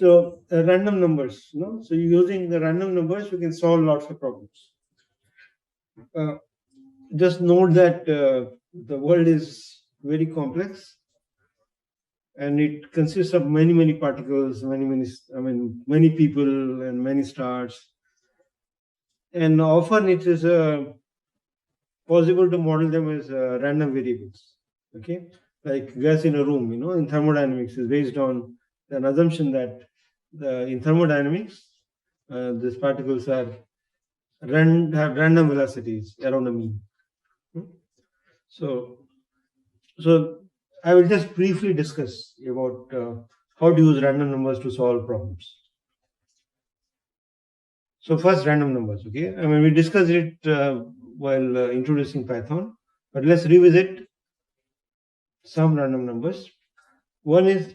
So random numbers, so using the random numbers, we can solve lots of problems. Just note that the world is very complex, and it consists of many particles, many people and many stars. And often it is possible to model them as random variables. Okay, like gas in a room, in thermodynamics is based on an assumption that in thermodynamics, these particles have random velocities around a mean. So I will just briefly discuss about how to use random numbers to solve problems. So first, random numbers. Okay, we discussed it while introducing Python, but let's revisit some random numbers. One is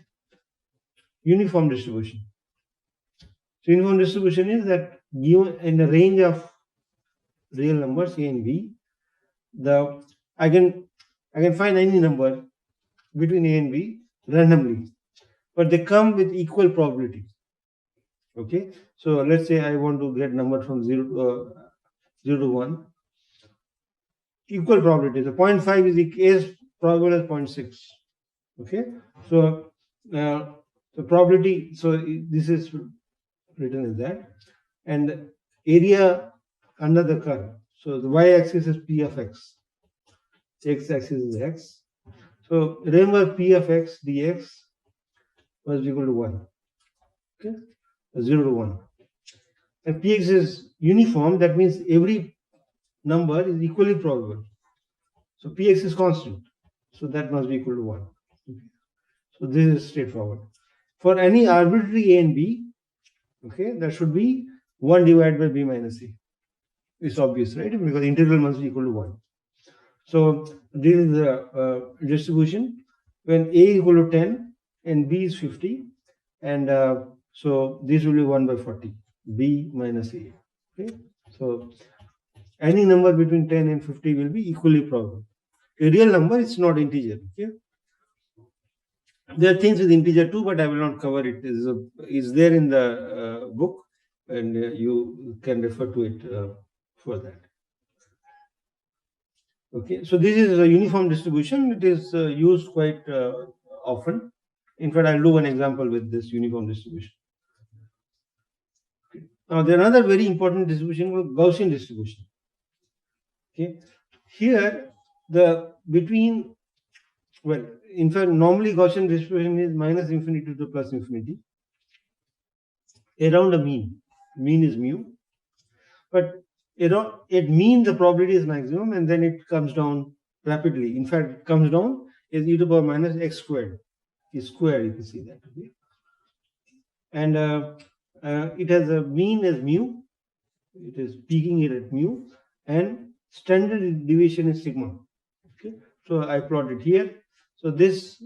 uniform distribution. So uniform distribution is that given in a range of real numbers a and b, I can find any number between a and b randomly, but they come with equal probability. Okay, so let's say I want to get number from 0 to 1. Equal probability. So 0.5 is as probable as 0.6. Okay, so the probability. So this is written as that, and area under the curve. So the y-axis is p of x, x-axis is x. So remember p of x dx was equal to 1. Okay, 0 to 1. And px is uniform. That means every number is equally probable. So px is constant. So that must be equal to 1. Okay. So this is straightforward. For any arbitrary a and b, okay, that should be 1 divided by b minus a. It's obvious, right? Because integral must be equal to 1. So this is the distribution when a is equal to 10 and b is 50, and so this will be 1 by 40, b minus a. Okay, so any number between 10 and 50 will be equally probable. A real number is not integer. Okay, there are things with integer too, but I will not cover it. It's there in the book, and you can refer to it for that. Okay, so this is a uniform distribution. It is used quite often. In fact, I'll do one example with this uniform distribution. Okay. Now, there is another very important distribution called Gaussian distribution. Okay, here in fact, normally Gaussian distribution is minus infinity to plus infinity around a mean. Mean is mu, but at mean the probability is maximum, and then it comes down rapidly. In fact, it comes down is e to the power minus x squared. Is squared, you can see that. Okay? And it has a mean as mu. It is peaking it at mu, and standard deviation is sigma. Okay, so I plotted here. So this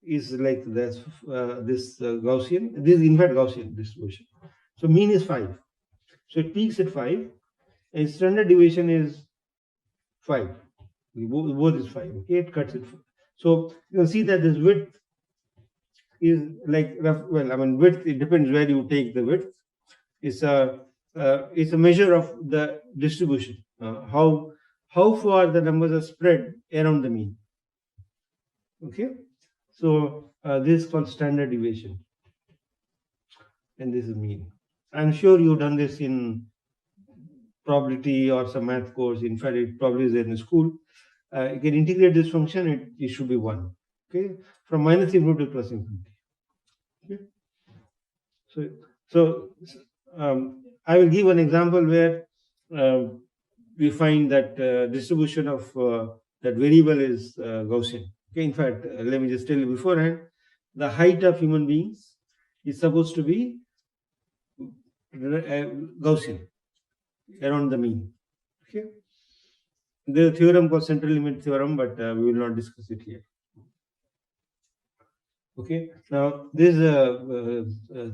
is like this Gaussian. This is in fact Gaussian distribution. So mean is 5. So it peaks at 5, and standard deviation is 5. Both is 5. Okay, it cuts it. So you can see that this width is like width. It depends where you take the width. It's a measure of the distribution. How far the numbers are spread around the mean. Okay, so this is called standard deviation, and this is mean. I'm sure you've done this in probability or some math course. In fact, it probably is there in the school. You can integrate this function. It should be 1. Okay, from minus infinity to plus infinity. Okay, so I will give an example where we find that distribution of that variable is Gaussian. Okay, in fact, let me just tell you beforehand, the height of human beings is supposed to be Gaussian, around the mean. Okay, there's a theorem called central limit theorem, but we will not discuss it here. Okay, now this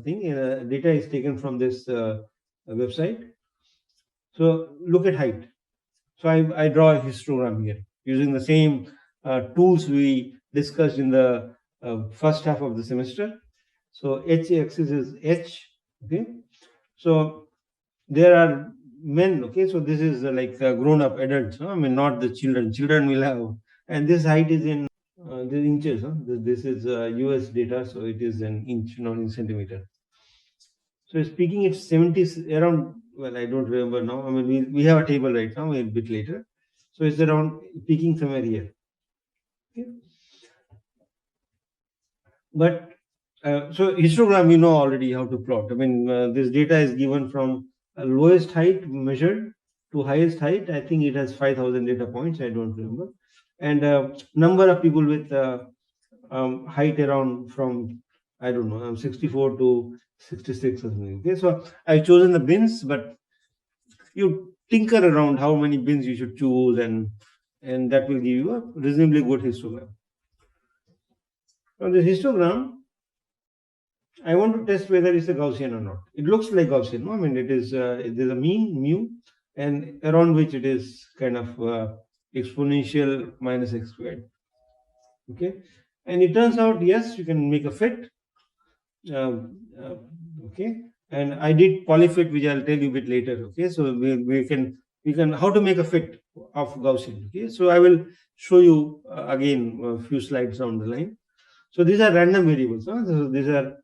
thing data is taken from this website. So look at height. So I draw a histogram here using the same tools we discussed in the first half of the semester. So h-axis is h. Okay, so there are men. Okay, so this is like grown-up adults. I mean, not the children. Children will have, and this height is in this inches. This is US data, so it is an inch, not in centimeter. So speaking, it's 70 around. Well, I don't remember now. I mean, we have a table right now. A bit later, so it's around peaking somewhere here. Okay. But so histogram, you know already how to plot. I mean, this data is given from lowest height measured to highest height. I think it has 5,000 data points. I don't remember, and number of people with height around from, I don't know, 64 to 66 or something. Okay, so I've chosen the bins, but you tinker around how many bins you should choose, and that will give you a reasonably good histogram. Now this histogram, I want to test whether it's a Gaussian or not. It looks like Gaussian. No? I mean, it is there's a mean mu, and around which it is kind of exponential minus x squared. Okay, and it turns out yes, you can make a fit. Okay, and I did polyfit, which I'll tell you a bit later. Okay, so we can how to make a fit of Gaussian. Okay, so I will show you again a few slides down the line. So these are random variables. Huh? So these are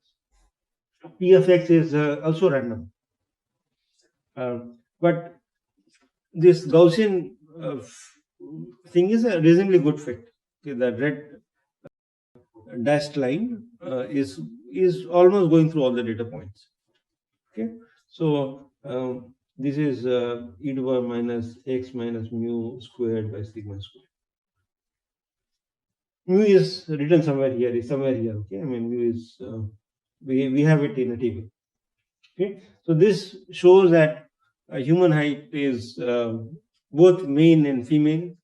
p of x is also random, but this Gaussian thing is a reasonably good fit. Okay, the red dashed line is almost going through all the data points. Okay, so this is e to the power minus x minus mu squared by sigma squared. Mu is written somewhere here. Is somewhere here. Okay, I mean mu is we have it in a table. Okay, so this shows that human height is both male and female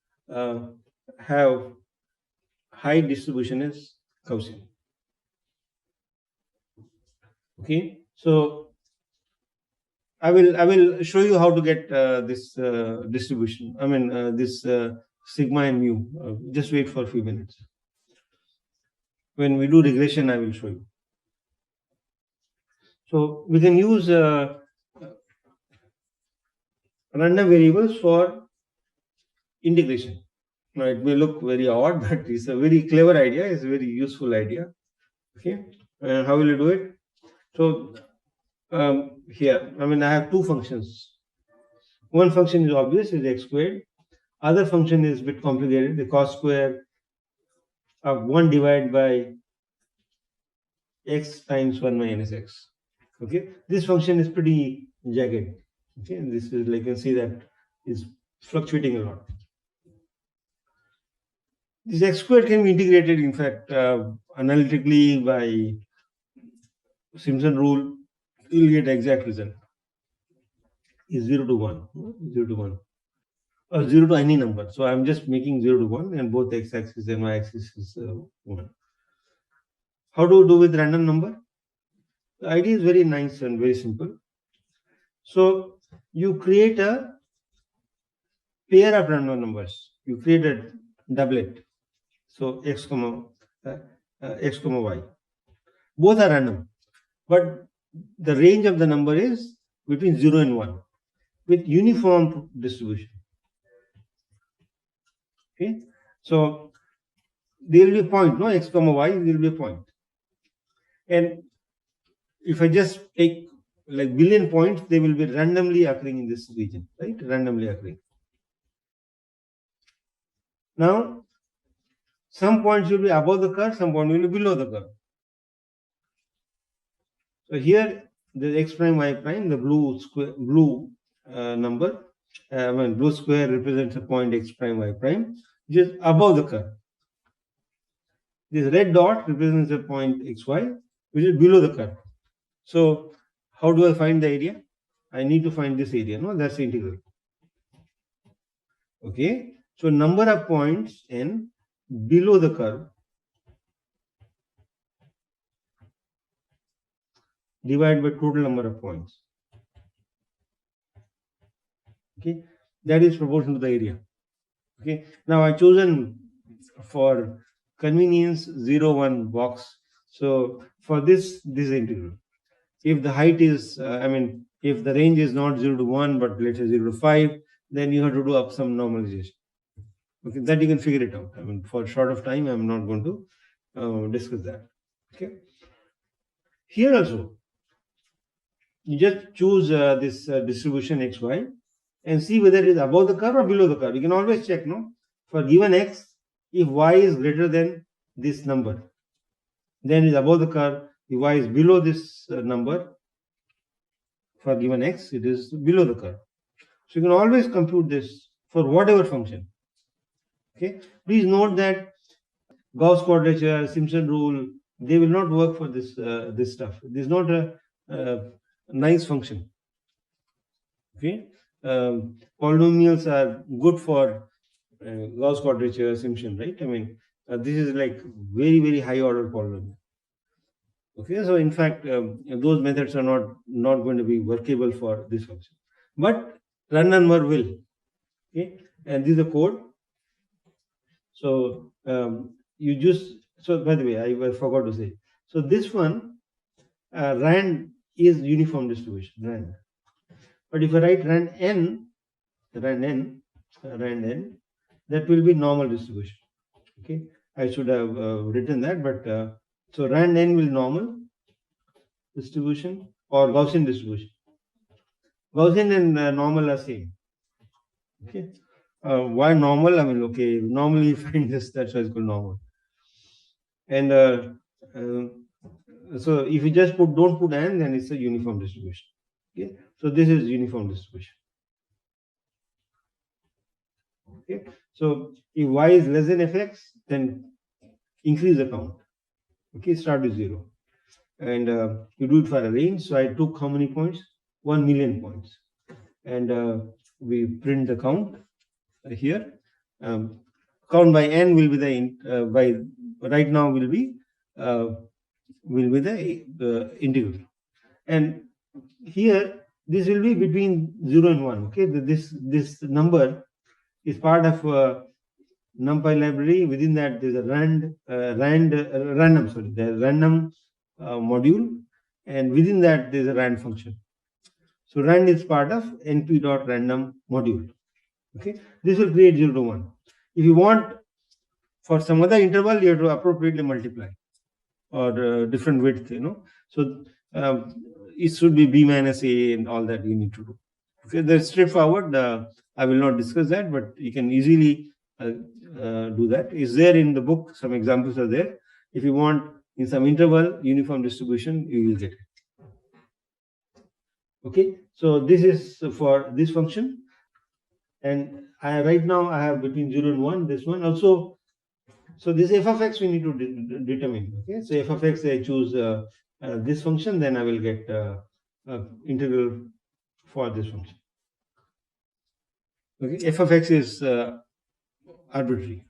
have high distribution is Gaussian. Okay, so I will show you how to get this distribution. I mean this sigma and mu. Just wait for a few minutes. When we do regression, I will show you. So we can use random variables for integration. Now it may look very odd, but it's a very clever idea. It's a very useful idea. Okay, and how will you do it? So here, I mean, I have two functions. One function is obvious, is x squared. Other function is a bit complicated, the cos square of 1 divided by x times 1 minus x. Okay, this function is pretty jagged. Okay, and this is like you can see that is fluctuating a lot. This x squared can be integrated, in fact, analytically by Simpson rule. You'll get exact result. Is 0 to 1, 0 to 1, or 0 to any number. So I'm just making 0 to 1, and both x-axis and y-axis is 1. How do you do with random number? The idea is very nice and very simple. So you create a pair of random numbers. You create a doublet. So x comma y. Both are random, but the range of the number is between 0 and 1 with uniform distribution. Okay, so there will be a point, no, x comma y, there will be a point. And if I just take like billion points, they will be randomly occurring in this region, right? Randomly occurring. Now, some points will be above the curve, some points will be below the curve. So here, the x prime, y prime, the blue square, blue number, blue square represents a point x prime, y prime, which is above the curve. This red dot represents a point xy, which is below the curve. So, how do I find the area? I need to find this area, no? That's the integral. Okay, so number of points n below the curve divided by total number of points. Okay, that is proportional to the area. Okay, now I chosen for convenience 0, 1 box. So for this integral, if the height is, if the range is not 0 to 1, but let's say 0 to 5, then you have to do up some normalization. Okay, that you can figure it out. For short of time, I'm not going to discuss that. Okay. Here also, you just choose this distribution xy and see whether it is above the curve or below the curve. You can always check, no? For given x, if y is greater than this number, then it is above the curve. If y is below this number, for given x, it is below the curve. So you can always compute this for whatever function. Okay. Please note that Gauss quadrature, Simpson rule, they will not work for this this stuff. This is not a nice function. Okay. Polynomials are good for Gauss quadrature, Simpson, right? This is like very, very high order polynomial. Okay, so in fact, those methods are not going to be workable for this function, but run number will. Okay, and this is the code. So you just, so by the way, I forgot to say. So this one, rand is uniform distribution, rand. But if I write rand n, that will be normal distribution. Okay, I should have written that, but so rand n will normal distribution or Gaussian distribution. Gaussian and normal are same. Okay, why normal? Okay, normally you find this, that's why it's called normal. And so if you just don't put n, then it's a uniform distribution. Okay, so this is uniform distribution. Okay, so if y is less than fx, then increase the count. Okay, start with 0. And you do it for a range. So I took how many points? 1 million points. And we print the count here. Count by n will be the by right now will be the integral. And here this will be between 0 and 1. Okay, this number is part of NumPy library. Within that, there's a random module, and within that there's a rand function. So rand is part of np.random module. Okay, this will create 0 to 1. If you want for some other interval, you have to appropriately multiply or different width. So it should be b minus a and all that you need to do. Okay, that's straightforward. I will not discuss that, but you can easily do that. Is there in the book? Some examples are there. If you want in some interval uniform distribution, you will get it. Okay, so this is for this function, and right now I have between 0 and 1. This one also. So this f of x we need to determine. Okay, so f of x I choose this function, then I will get integral for this function. Okay, f of x is arbitrary.